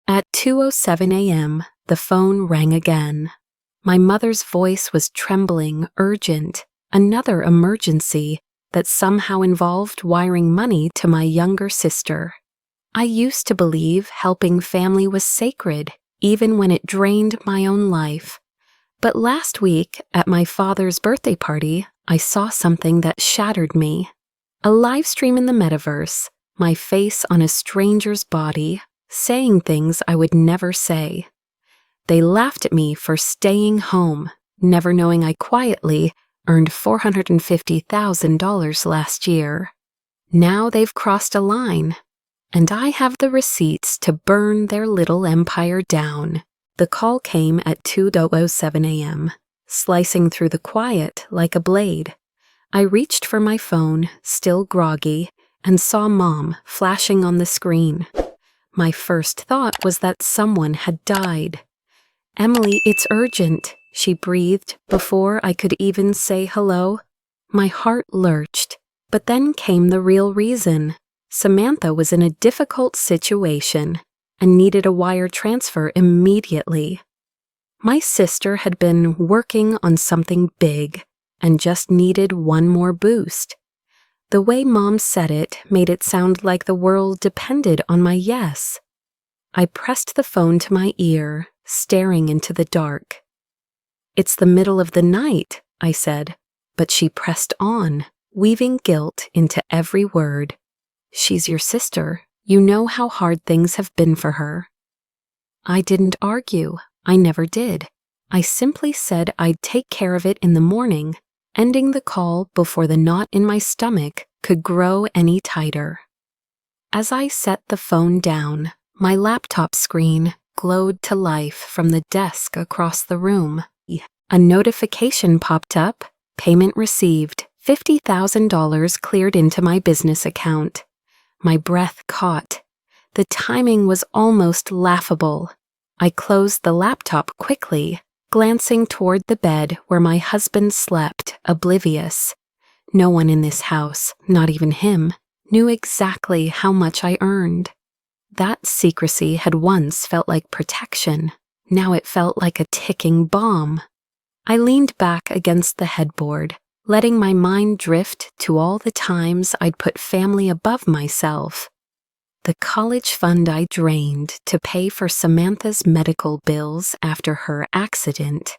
At 2:07 a.m., the phone rang again. My mother's voice was trembling, urgent, another emergency that somehow involved wiring money to my younger sister. I used to believe helping family was sacred, even when it drained my own life. But last week, at my father's birthday party, I saw something that shattered me. A live stream in the metaverse, my face on a stranger's body, saying things I would never say. They laughed at me for staying home, never knowing I quietly earned $450,000 last year. Now they've crossed a line, and I have the receipts to burn their little empire down. The call came at 2:07 a.m., slicing through the quiet like a blade. I reached for my phone, still groggy, and saw Mom flashing on the screen. My first thought was that someone had died. "Emily, it's urgent," she breathed before I could even say hello. My heart lurched, but then came the real reason. Samantha was in a difficult situation and needed a wire transfer immediately. My sister had been working on something big and just needed one more boost. The way Mom said it made it sound like the world depended on my yes. I pressed the phone to my ear, staring into the dark. "It's the middle of the night," I said, but she pressed on, weaving guilt into every word. "She's your sister. You know how hard things have been for her." I didn't argue. I never did. I simply said I'd take care of it in the morning, ending the call before the knot in my stomach could grow any tighter. As I set the phone down, my laptop screen glowed to life from the desk across the room. A notification popped up. Payment received. $50,000 cleared into my business account. My breath caught. The timing was almost laughable. I closed the laptop quickly, glancing toward the bed where my husband slept, oblivious. No one in this house, not even him, knew exactly how much I earned. That secrecy had once felt like protection. Now it felt like a ticking bomb. I leaned back against the headboard, letting my mind drift to all the times I'd put family above myself. The college fund I drained to pay for Samantha's medical bills after her accident.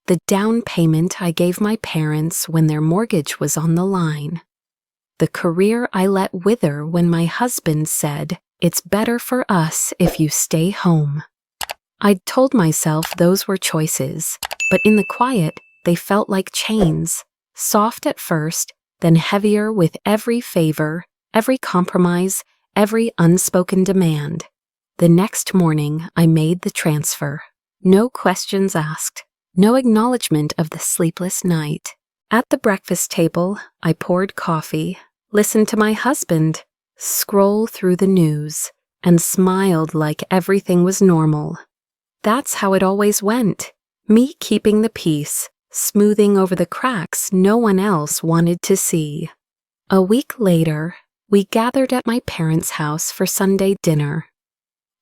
The down payment I gave my parents when their mortgage was on the line. The career I let wither when my husband said, "It's better for us if you stay home." I'd told myself those were choices, but in the quiet, they felt like chains. Soft at first, then heavier with every favor, every compromise, every unspoken demand. The next morning, I made the transfer. No questions asked, no acknowledgement of the sleepless night. At the breakfast table, I poured coffee, listened to my husband, scroll through the news, and smiled like everything was normal. That's how it always went, me keeping the peace, smoothing over the cracks no one else wanted to see. A week later, we gathered at my parents' house for Sunday dinner.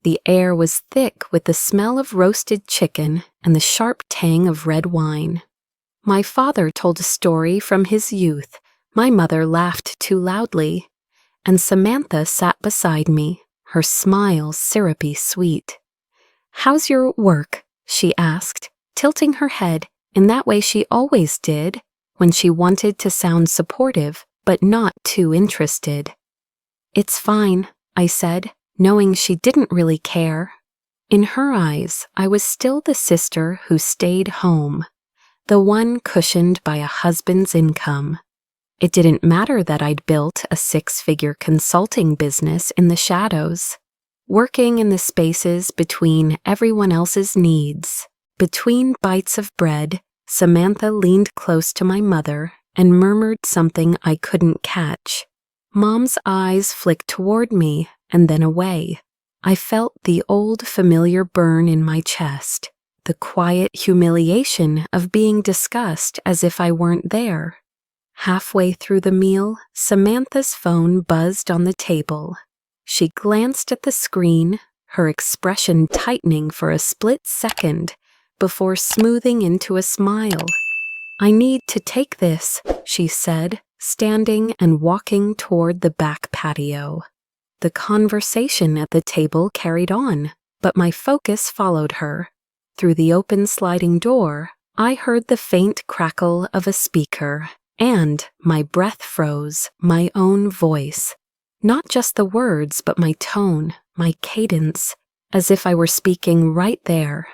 The air was thick with the smell of roasted chicken and the sharp tang of red wine. My father told a story from his youth. My mother laughed too loudly, and Samantha sat beside me, her smile syrupy sweet. "How's your work?" she asked, tilting her head in that way she always did when she wanted to sound supportive but not too interested. "It's fine," I said, knowing she didn't really care. In her eyes, I was still the sister who stayed home, the one cushioned by a husband's income. It didn't matter that I'd built a 6-figure consulting business in the shadows, working in the spaces between everyone else's needs. Between bites of bread, Samantha leaned close to my mother and murmured something I couldn't catch. Mom's eyes flicked toward me and then away. I felt the old familiar burn in my chest, the quiet humiliation of being discussed as if I weren't there. Halfway through the meal, Samantha's phone buzzed on the table. She glanced at the screen, her expression tightening for a split second before smoothing into a smile. "I need to take this," she said, standing and walking toward the back patio. The conversation at the table carried on, but my focus followed her. Through the open sliding door, I heard the faint crackle of a speaker, and my breath froze, my own voice. Not just the words, but my tone, my cadence, as if I were speaking right there.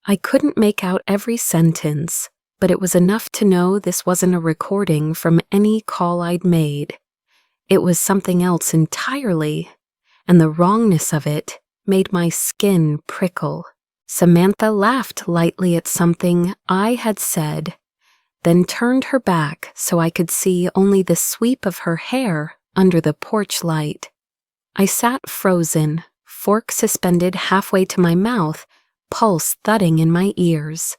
I couldn't make out every sentence, but it was enough to know this wasn't a recording from any call I'd made. It was something else entirely, and the wrongness of it made my skin prickle. Samantha laughed lightly at something I had said, then turned her back so I could see only the sweep of her hair under the porch light. I sat frozen, fork suspended halfway to my mouth, pulse thudding in my ears.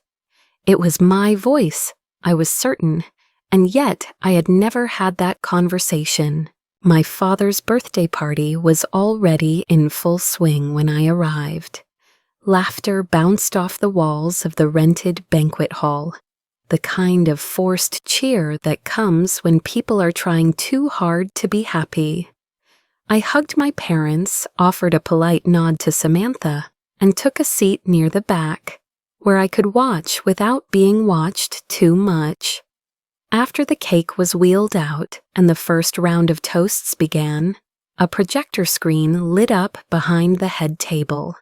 It was my voice, I was certain, and yet I had never had that conversation. My father's birthday party was already in full swing when I arrived. Laughter bounced off the walls of the rented banquet hall, the kind of forced cheer that comes when people are trying too hard to be happy. I hugged my parents, offered a polite nod to Samantha, and took a seat near the back, where I could watch without being watched too much. After the cake was wheeled out and the first round of toasts began, a projector screen lit up behind the head table.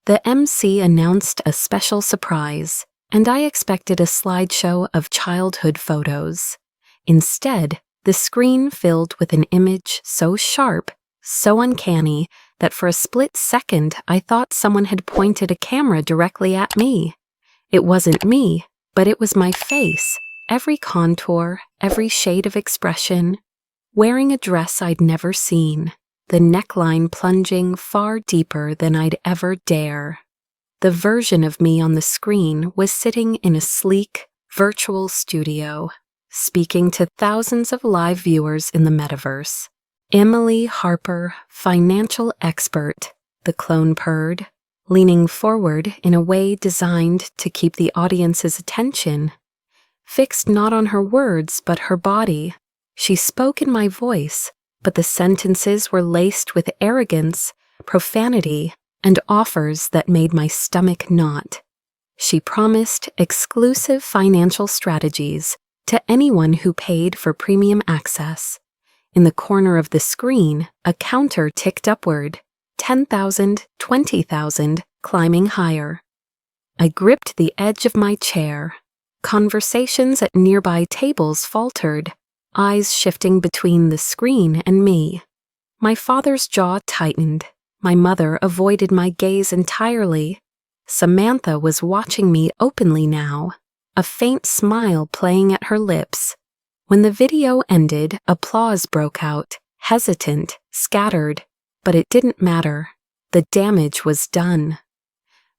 The MC announced a special surprise, and I expected a slideshow of childhood photos. Instead, the screen filled with an image so sharp, so uncanny, that for a split second I thought someone had pointed a camera directly at me. It wasn't me, but it was my face, every contour, every shade of expression, wearing a dress I'd never seen, the neckline plunging far deeper than I'd ever dare. The version of me on the screen was sitting in a sleek, virtual studio, speaking to thousands of live viewers in the metaverse. Emily Harper, financial expert, the clone purred, leaning forward in a way designed to keep the audience's attention. Fixed not on her words but her body, she spoke in my voice, but the sentences were laced with arrogance, profanity, and offers that made my stomach knot. She promised exclusive financial strategies to anyone who paid for premium access. In the corner of the screen, a counter ticked upward, 10,000, 20,000, climbing higher. I gripped the edge of my chair. Conversations at nearby tables faltered, eyes shifting between the screen and me. My father's jaw tightened. My mother avoided my gaze entirely. Samantha was watching me openly now, a faint smile playing at her lips. When the video ended, applause broke out, hesitant, scattered, but it didn't matter. The damage was done.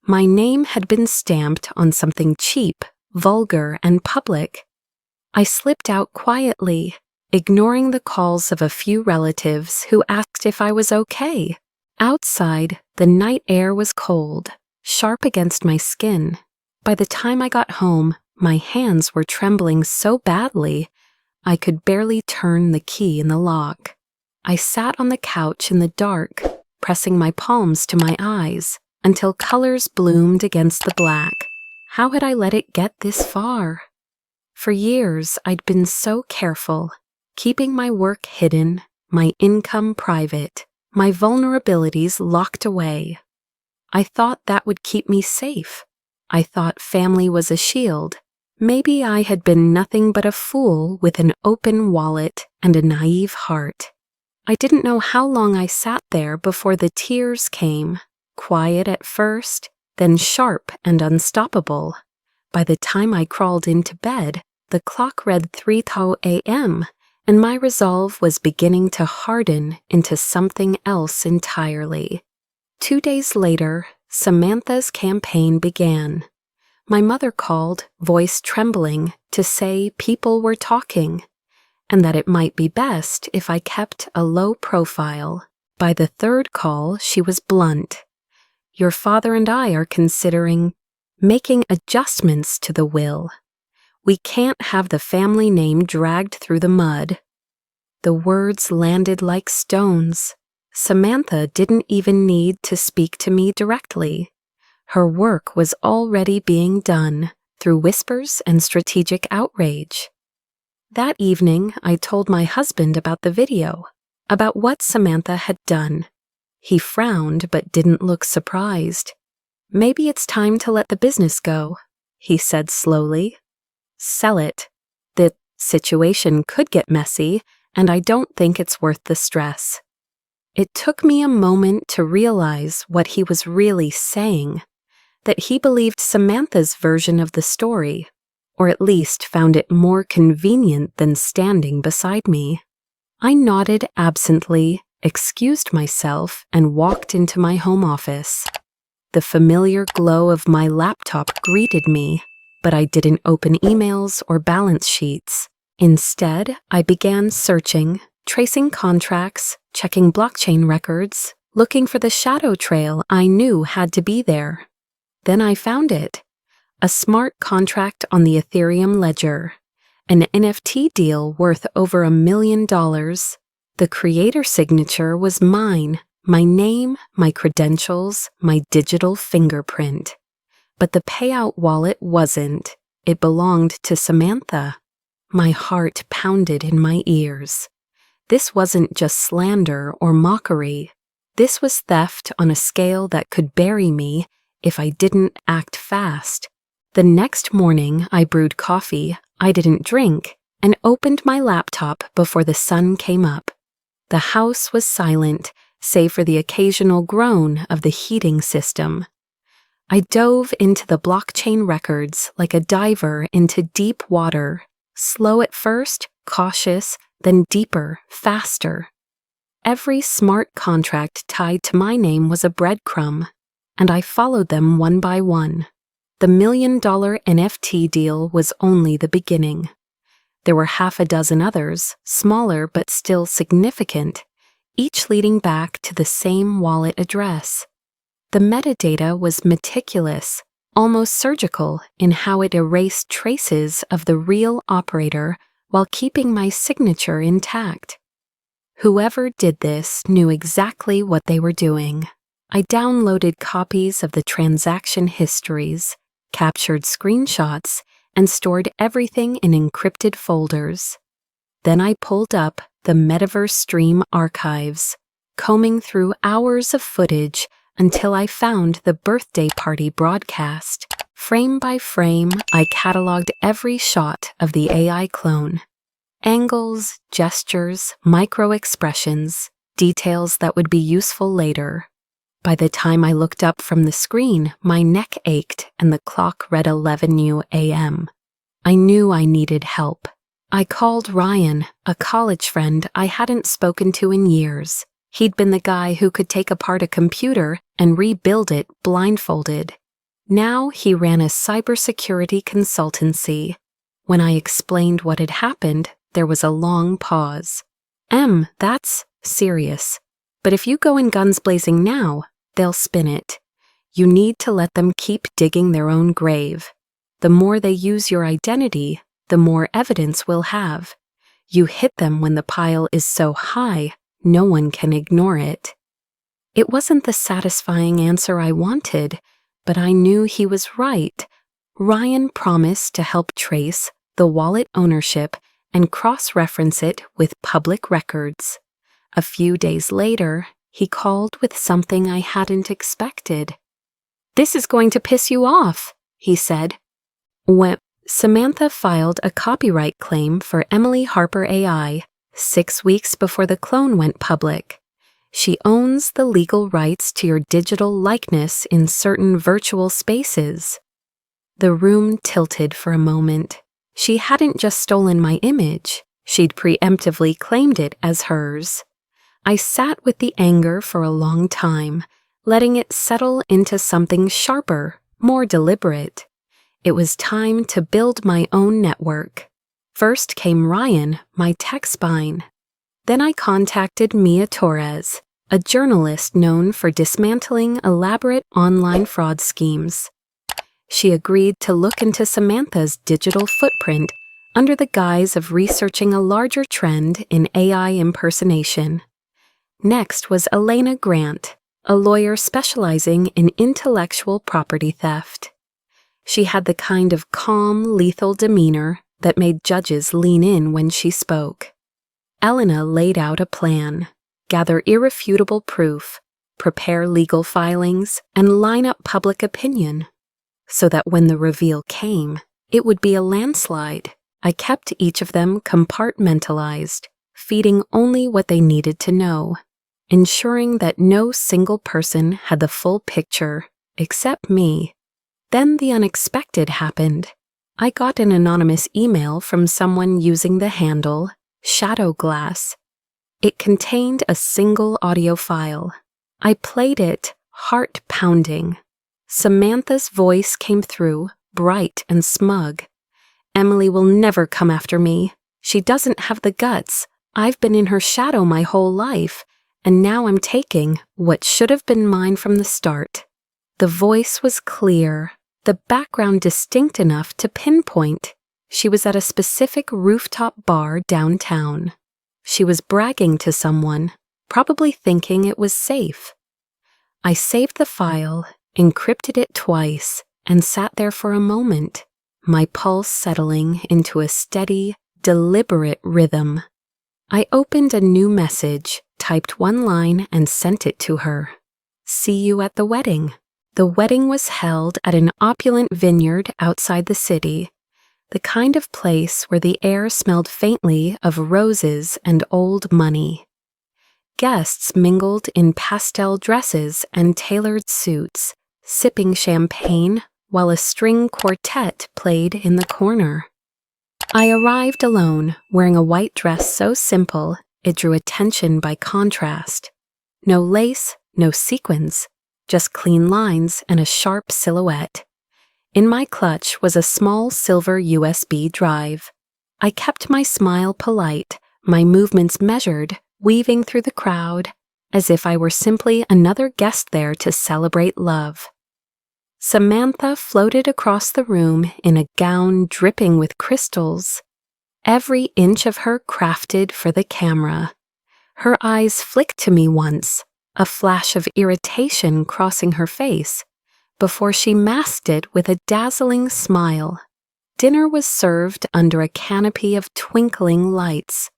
My name had been stamped on something cheap, vulgar, and public. I slipped out quietly, ignoring the calls of a few relatives who asked if I was okay. Outside, the night air was cold, sharp against my skin. By the time I got home, my hands were trembling so badly I could barely turn the key in the lock. I sat on the couch in the dark, pressing my palms to my eyes until colors bloomed against the black. How had I let it get this far? For years, I'd been so careful, keeping my work hidden, my income private, my vulnerabilities locked away. I thought that would keep me safe. I thought family was a shield. Maybe I had been nothing but a fool with an open wallet and a naive heart. I didn't know how long I sat there before the tears came, quiet at first, then sharp and unstoppable. By the time I crawled into bed, the clock read 3:00 a.m., and my resolve was beginning to harden into something else entirely. 2 days later, Samantha's campaign began. My mother called, voice trembling, to say people were talking, and that it might be best if I kept a low profile. By the third call, she was blunt. Your father and I are considering making adjustments to the will. We can't have the family name dragged through the mud. The words landed like stones. Samantha didn't even need to speak to me directly. Her work was already being done through whispers and strategic outrage. That evening, I told my husband about the video, about what Samantha had done. He frowned but didn't look surprised. Maybe it's time to let the business go, he said slowly. Sell it. The situation could get messy, and I don't think it's worth the stress. It took me a moment to realize what he was really saying, that he believed Samantha's version of the story, or at least found it more convenient than standing beside me. I nodded absently, excused myself, and walked into my home office. The familiar glow of my laptop greeted me, but I didn't open emails or balance sheets. Instead, I began searching, tracing contracts, checking blockchain records, looking for the shadow trail I knew had to be there. Then I found it. A smart contract on the Ethereum ledger. An NFT deal worth over $1 million. The creator signature was mine. My name, my credentials, my digital fingerprint. But the payout wallet wasn't. It belonged to Samantha. My heart pounded in my ears. This wasn't just slander or mockery. This was theft on a scale that could bury me if I didn't act fast. The next morning, I brewed coffee I didn't drink and opened my laptop before the sun came up. The house was silent, save for the occasional groan of the heating system. I dove into the blockchain records like a diver into deep water, slow at first, cautious, then deeper, faster. Every smart contract tied to my name was a breadcrumb, and I followed them one by one. The $1 million NFT deal was only the beginning. There were half a dozen others, smaller but still significant, each leading back to the same wallet address. The metadata was meticulous, almost surgical in how it erased traces of the real operator while keeping my signature intact. Whoever did this knew exactly what they were doing. I downloaded copies of the transaction histories, captured screenshots, and stored everything in encrypted folders. Then I pulled up the Metaverse Stream archives, combing through hours of footage until I found the birthday party broadcast. Frame by frame, I cataloged every shot of the AI clone. Angles, gestures, micro-expressions, details that would be useful later. By the time I looked up from the screen, my neck ached and the clock read 11 a.m. I knew I needed help. I called Ryan, a college friend I hadn't spoken to in years. He'd been the guy who could take apart a computer and rebuild it blindfolded. Now he ran a cybersecurity consultancy. When I explained what had happened, there was a long pause. That's serious. But if you go in guns blazing now, they'll spin it. You need to let them keep digging their own grave. The more they use your identity, the more evidence we'll have. You hit them when the pile is so high, no one can ignore it. It wasn't the satisfying answer I wanted, but I knew he was right. Ryan promised to help trace the wallet ownership and cross-reference it with public records. A few days later, he called with something I hadn't expected. "This is going to piss you off," he said. When Samantha filed a copyright claim for Emily Harper AI 6 weeks before the clone went public. She owns the legal rights to your digital likeness in certain virtual spaces. The room tilted for a moment. She hadn't just stolen my image. She'd preemptively claimed it as hers. I sat with the anger for a long time, letting it settle into something sharper, more deliberate. It was time to build my own network. First came Ryan, my tech spine. Then I contacted Mia Torres, a journalist known for dismantling elaborate online fraud schemes. She agreed to look into Samantha's digital footprint under the guise of researching a larger trend in AI impersonation. Next was Elena Grant, a lawyer specializing in intellectual property theft. She had the kind of calm, lethal demeanor that made judges lean in when she spoke. Elena laid out a plan: gather irrefutable proof, prepare legal filings, and line up public opinion, so that when the reveal came, it would be a landslide. I kept each of them compartmentalized, feeding only what they needed to know, ensuring that no single person had the full picture, except me. Then the unexpected happened. I got an anonymous email from someone using the handle Shadowglass. It contained a single audio file. I played it, heart pounding. Samantha's voice came through, bright and smug. "Emily will never come after me. She doesn't have the guts. I've been in her shadow my whole life, and now I'm taking what should have been mine from the start." The voice was clear, the background distinct enough to pinpoint. She was at a specific rooftop bar downtown. She was bragging to someone, probably thinking it was safe. I saved the file, encrypted it twice, and sat there for a moment, my pulse settling into a steady, deliberate rhythm. I opened a new message, typed one line, and sent it to her. "See you at the wedding." The wedding was held at an opulent vineyard outside the city, the kind of place where the air smelled faintly of roses and old money. Guests mingled in pastel dresses and tailored suits, sipping champagne while a string quartet played in the corner. I arrived alone, wearing a white dress so simple it drew attention by contrast. No lace, no sequins, just clean lines and a sharp silhouette. In my clutch was a small silver USB drive. I kept my smile polite, my movements measured, weaving through the crowd, as if I were simply another guest there to celebrate love. Samantha floated across the room in a gown dripping with crystals, every inch of her crafted for the camera. Her eyes flicked to me once, a flash of irritation crossing her face, before she masked it with a dazzling smile. Dinner was served under a canopy of twinkling lights.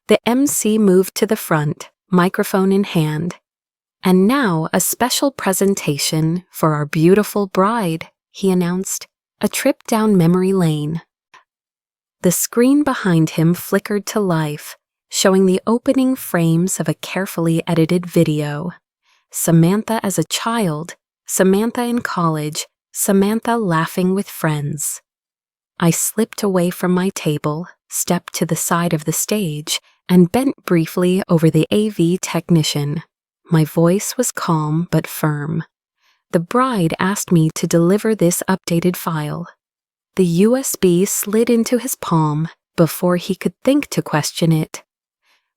The MC moved to the front, microphone in hand. "And now a special presentation for our beautiful bride," he announced, "a trip down memory lane." The screen behind him flickered to life, showing the opening frames of a carefully edited video. Samantha as a child, Samantha in college, Samantha laughing with friends. I slipped away from my table, stepped to the side of the stage, and bent briefly over the AV technician. My voice was calm but firm. The bride asked me to deliver this updated file. The USB slid into his palm before he could think to question it.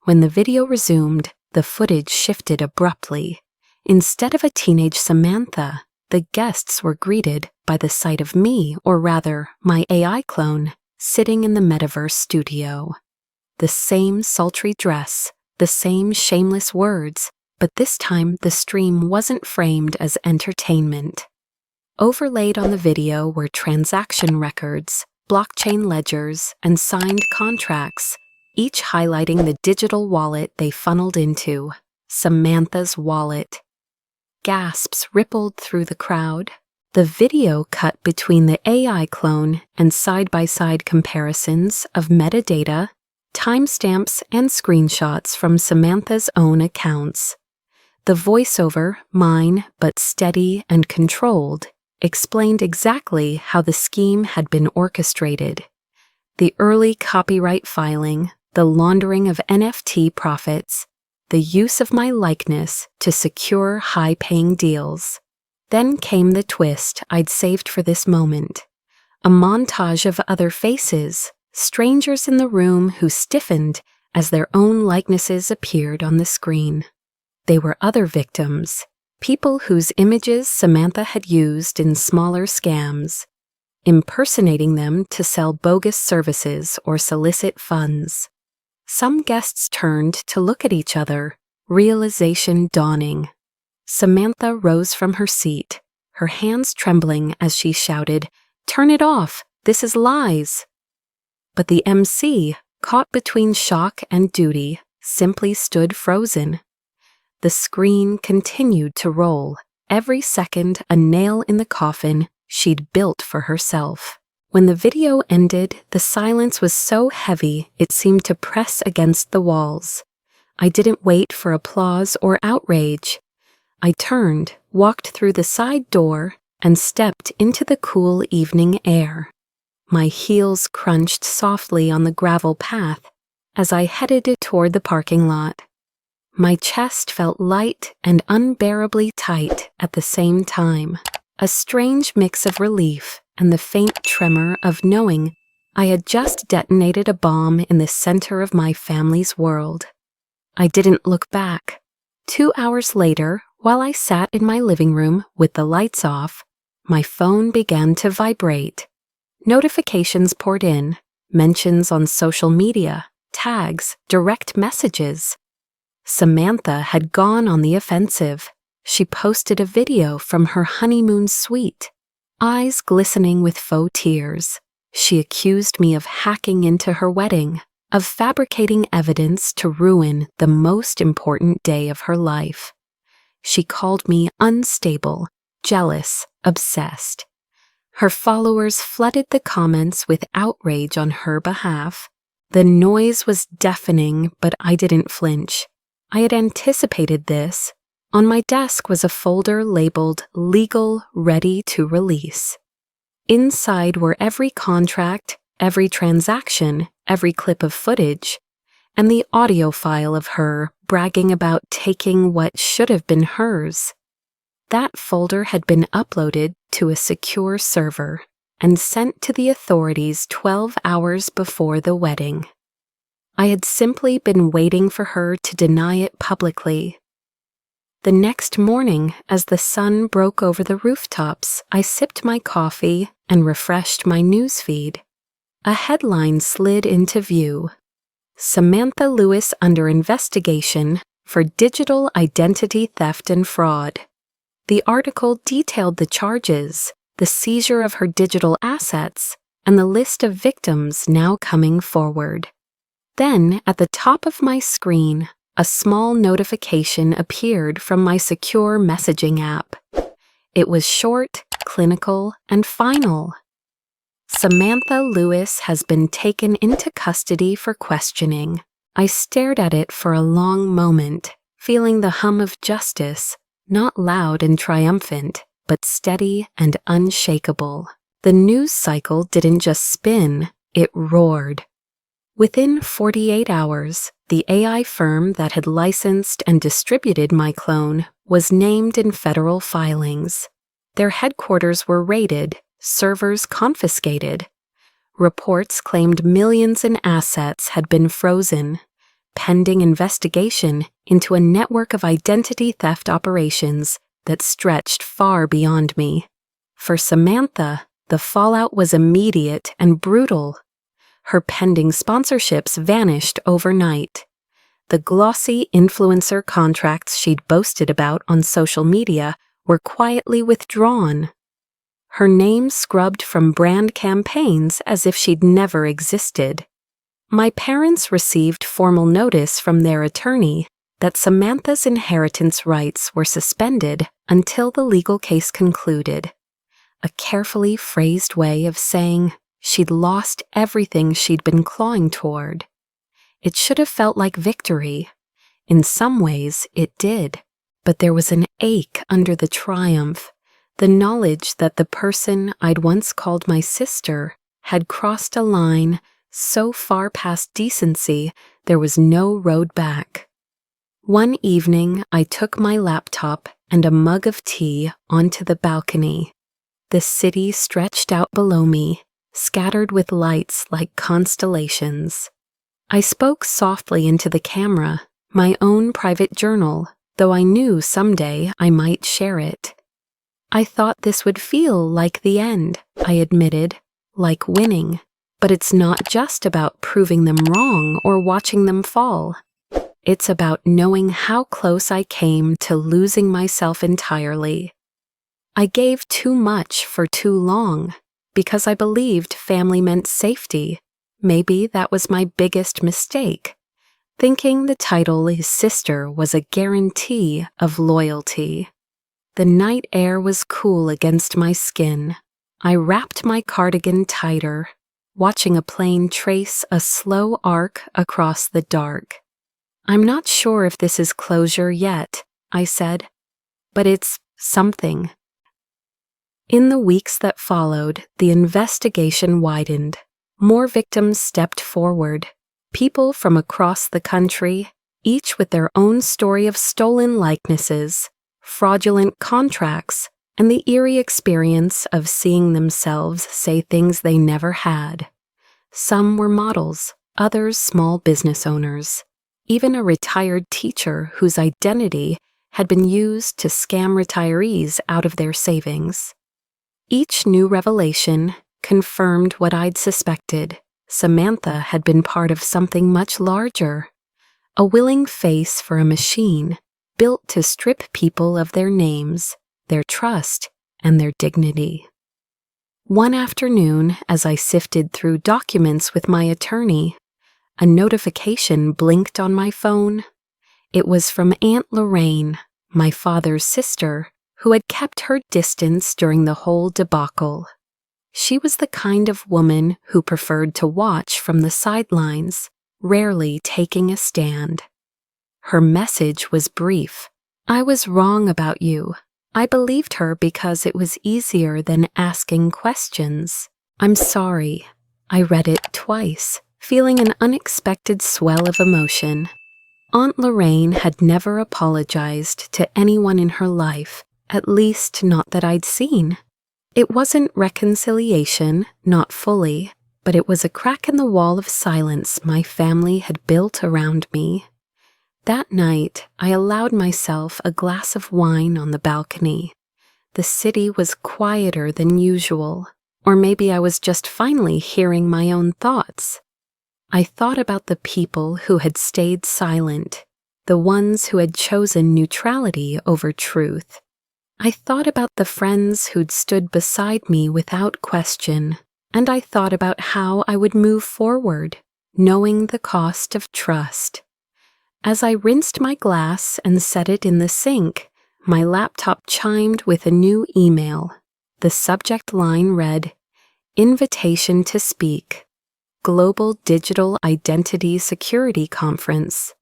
When the video resumed, the footage shifted abruptly. Instead of a teenage Samantha, the guests were greeted by the sight of me, or rather, my AI clone, sitting in the metaverse studio. The same sultry dress, the same shameless words, but this time the stream wasn't framed as entertainment. Overlaid on the video were transaction records, blockchain ledgers, and signed contracts, each highlighting the digital wallet they funneled into, Samantha's wallet. Gasps rippled through the crowd. The video cut between the AI clone and side-by-side comparisons of metadata, timestamps, and screenshots from Samantha's own accounts. The voiceover, mine but steady and controlled, explained exactly how the scheme had been orchestrated. The early copyright filing, the laundering of NFT profits, the use of my likeness to secure high-paying deals. Then came the twist I'd saved for this moment. A montage of other faces, strangers in the room who stiffened as their own likenesses appeared on the screen. They were other victims, people whose images Samantha had used in smaller scams, impersonating them to sell bogus services or solicit funds. Some guests turned to look at each other, realization dawning. Samantha rose from her seat, her hands trembling as she shouted, "Turn it off! This is lies!" But the MC, caught between shock and duty, simply stood frozen. The screen continued to roll, every second a nail in the coffin she'd built for herself. When the video ended, the silence was so heavy it seemed to press against the walls. I didn't wait for applause or outrage. I turned, walked through the side door, and stepped into the cool evening air. My heels crunched softly on the gravel path as I headed toward the parking lot. My chest felt light and unbearably tight at the same time, a strange mix of relief and the faint tremor of knowing I had just detonated a bomb in the center of my family's world. I didn't look back. 2 hours later, while I sat in my living room with the lights off, my phone began to vibrate. Notifications poured in, mentions on social media, tags, direct messages. Samantha had gone on the offensive. She posted a video from her honeymoon suite, eyes glistening with faux tears. She accused me of hacking into her wedding, of fabricating evidence to ruin the most important day of her life. She called me unstable, jealous, obsessed. Her followers flooded the comments with outrage on her behalf. The noise was deafening, but I didn't flinch. I had anticipated this. On my desk was a folder labeled Legal Ready to Release. Inside were every contract, every transaction, every clip of footage, and the audio file of her bragging about taking what should have been hers. That folder had been uploaded to a secure server and sent to the authorities 12 hours before the wedding. I had simply been waiting for her to deny it publicly. The next morning, as the sun broke over the rooftops, I sipped my coffee and refreshed my newsfeed. A headline slid into view. Samantha Lewis under investigation for digital identity theft and fraud. The article detailed the charges, the seizure of her digital assets, and the list of victims now coming forward. Then, at the top of my screen, a small notification appeared from my secure messaging app. It was short, clinical, and final. Samantha Lewis has been taken into custody for questioning. I stared at it for a long moment, feeling the hum of justice, not loud and triumphant, but steady and unshakable. The news cycle didn't just spin, it roared. Within 48 hours, the AI firm that had licensed and distributed my clone was named in federal filings. Their headquarters were raided, servers confiscated. Reports claimed millions in assets had been frozen, pending investigation into a network of identity theft operations that stretched far beyond me. For Samantha, the fallout was immediate and brutal. Her pending sponsorships vanished overnight. The glossy influencer contracts she'd boasted about on social media were quietly withdrawn. Her name scrubbed from brand campaigns as if she'd never existed. My parents received formal notice from their attorney that Samantha's inheritance rights were suspended until the legal case concluded. A carefully phrased way of saying she'd lost everything she'd been clawing toward. It should have felt like victory. In some ways, it did. But there was an ache under the triumph, the knowledge that the person I'd once called my sister had crossed a line so far past decency there was no road back. One evening, I took my laptop and a mug of tea onto the balcony. The city stretched out below me, scattered with lights like constellations. I spoke softly into the camera, my own private journal, though I knew someday I might share it. I thought this would feel like the end, I admitted, like winning. But it's not just about proving them wrong or watching them fall. It's about knowing how close I came to losing myself entirely. I gave too much for too long because I believed family meant safety. Maybe that was my biggest mistake, thinking the title his sister was a guarantee of loyalty. The night air was cool against my skin. I wrapped my cardigan tighter, watching a plane trace a slow arc across the dark. I'm not sure if this is closure yet, I said, but it's something. In the weeks that followed, the investigation widened. More victims stepped forward, people from across the country, each with their own story of stolen likenesses, fraudulent contracts, and the eerie experience of seeing themselves say things they never had. Some were models, others small business owners, even a retired teacher whose identity had been used to scam retirees out of their savings. Each new revelation confirmed what I'd suspected. Samantha had been part of something much larger, a willing face for a machine built to strip people of their names, their trust, and their dignity. One afternoon, as I sifted through documents with my attorney, a notification blinked on my phone. It was from Aunt Lorraine, my father's sister, who had kept her distance during the whole debacle. She was the kind of woman who preferred to watch from the sidelines, rarely taking a stand. Her message was brief. I was wrong about you. I believed her because it was easier than asking questions. I'm sorry. I read it twice, feeling an unexpected swell of emotion. Aunt Lorraine had never apologized to anyone in her life, at least not that I'd seen. It wasn't reconciliation, not fully, but it was a crack in the wall of silence my family had built around me. That night, I allowed myself a glass of wine on the balcony. The city was quieter than usual, or maybe I was just finally hearing my own thoughts. I thought about the people who had stayed silent, the ones who had chosen neutrality over truth. I thought about the friends who'd stood beside me without question, and I thought about how I would move forward, knowing the cost of trust. As I rinsed my glass and set it in the sink, my laptop chimed with a new email. The subject line read, "Invitation to speak. Global Digital Identity Security Conference."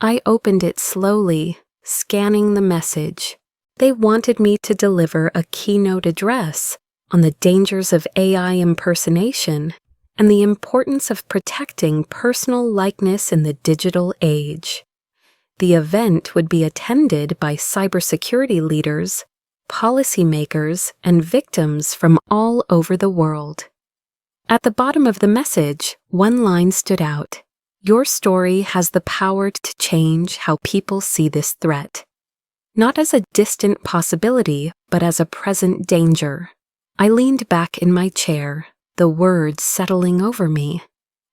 I opened it slowly, scanning the message. They wanted me to deliver a keynote address on the dangers of AI impersonation and the importance of protecting personal likeness in the digital age. The event would be attended by cybersecurity leaders, policymakers, and victims from all over the world. At the bottom of the message, one line stood out. Your story has the power to change how people see this threat. Not as a distant possibility, but as a present danger. I leaned back in my chair, the words settling over me.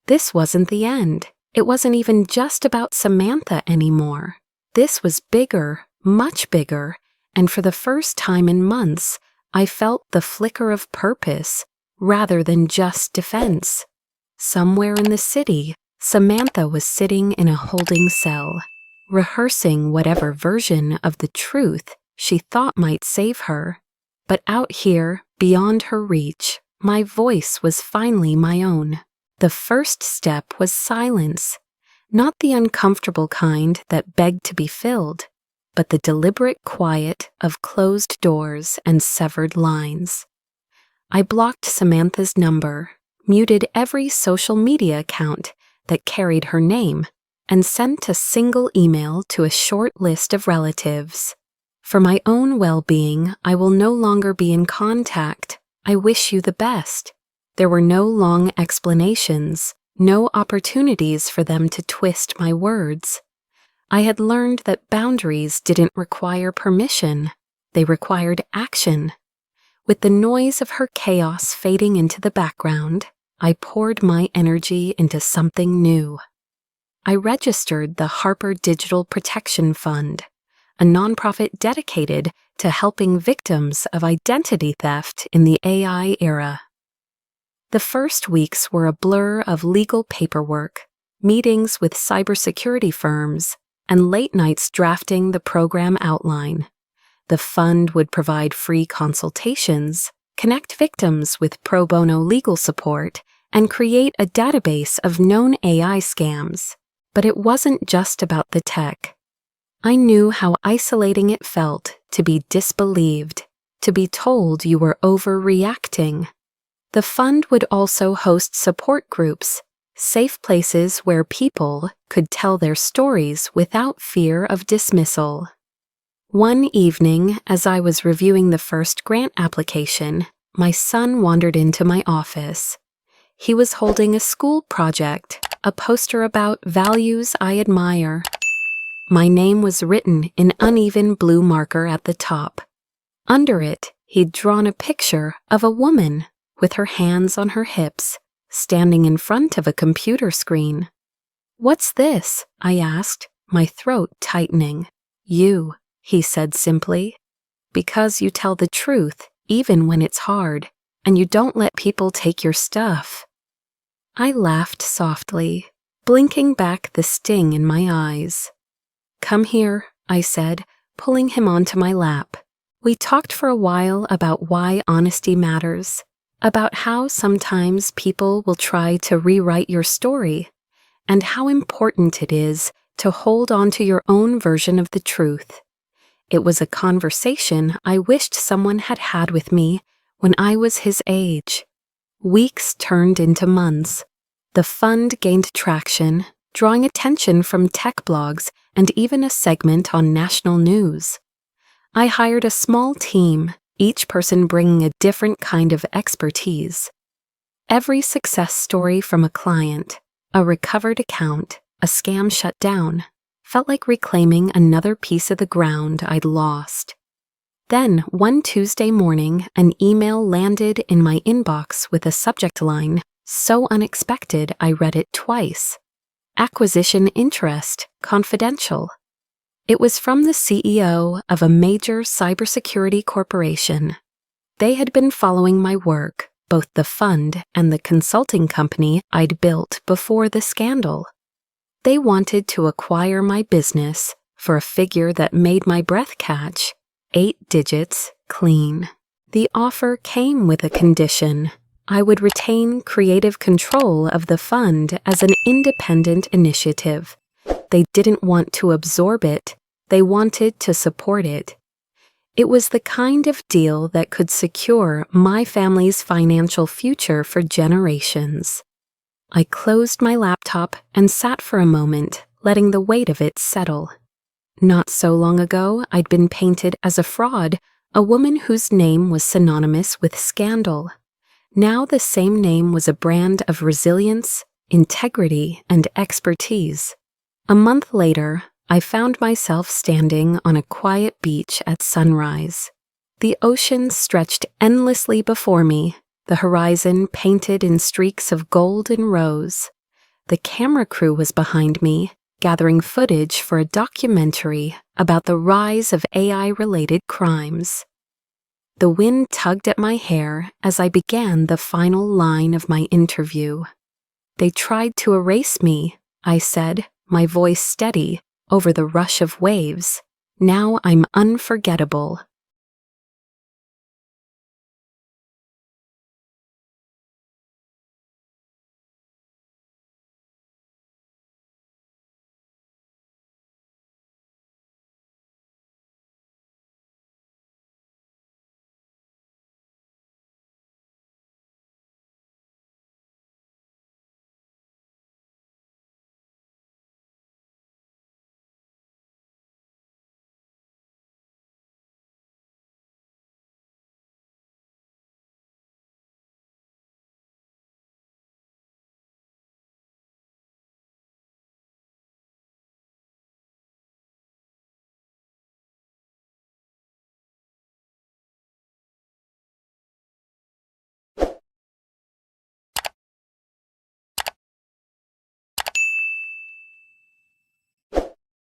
This wasn't the end. It wasn't even just about Samantha anymore. This was bigger, much bigger, and for the first time in months, I felt the flicker of purpose, rather than just defense. Somewhere in the city, Samantha was sitting in a holding cell, rehearsing whatever version of the truth she thought might save her. But out here, beyond her reach, my voice was finally my own. The first step was silence, not the uncomfortable kind that begged to be filled, but the deliberate quiet of closed doors and severed lines. I blocked Samantha's number, muted every social media account that carried her name, and sent a single email to a short list of relatives. For my own well-being, I will no longer be in contact. I wish you the best. There were no long explanations, no opportunities for them to twist my words. I had learned that boundaries didn't require permission. They required action. With the noise of her chaos fading into the background, I poured my energy into something new. I registered the Harper Digital Protection Fund, a nonprofit dedicated to helping victims of identity theft in the AI era. The first weeks were a blur of legal paperwork, meetings with cybersecurity firms, and late nights drafting the program outline. The fund would provide free consultations, connect victims with pro bono legal support, and create a database of known AI scams. But it wasn't just about the tech. I knew how isolating it felt to be disbelieved, to be told you were overreacting. The fund would also host support groups, safe places where people could tell their stories without fear of dismissal. One evening, as I was reviewing the first grant application, my son wandered into my office. He was holding a school project, a poster about values I admire. My name was written in uneven blue marker at the top. Under it, he'd drawn a picture of a woman with her hands on her hips, standing in front of a computer screen. "What's this?" I asked, my throat tightening. "You," he said simply. "Because you tell the truth, even when it's hard, and you don't let people take your stuff." I laughed softly, blinking back the sting in my eyes. "Come here," I said, pulling him onto my lap. We talked for a while about why honesty matters, about how sometimes people will try to rewrite your story, and how important it is to hold on to your own version of the truth. It was a conversation I wished someone had had with me when I was his age. Weeks turned into months. The fund gained traction, drawing attention from tech blogs and even a segment on national news. I hired a small team, each person bringing a different kind of expertise. Every success story from a client, a recovered account, a scam shut down, felt like reclaiming another piece of the ground I'd lost. Then, one Tuesday morning, an email landed in my inbox with a subject line so unexpected I read it twice. Acquisition interest, confidential. It was from the CEO of a major cybersecurity corporation. They had been following my work, both the fund and the consulting company I'd built before the scandal. They wanted to acquire my business for a figure that made my breath catch, 8 digits, clean. The offer came with a condition. I would retain creative control of the fund as an independent initiative. They didn't want to absorb it, they wanted to support it. It was the kind of deal that could secure my family's financial future for generations. I closed my laptop and sat for a moment, letting the weight of it settle. Not so long ago, I'd been painted as a fraud, a woman whose name was synonymous with scandal. Now the same name was a brand of resilience, integrity, and expertise. A month later, I found myself standing on a quiet beach at sunrise. The ocean stretched endlessly before me, the horizon painted in streaks of gold and rose. The camera crew was behind me, gathering footage for a documentary about the rise of AI-related crimes. The wind tugged at my hair as I began the final line of my interview. "They tried to erase me," I said, my voice steady, over the rush of waves. "Now I'm unforgettable."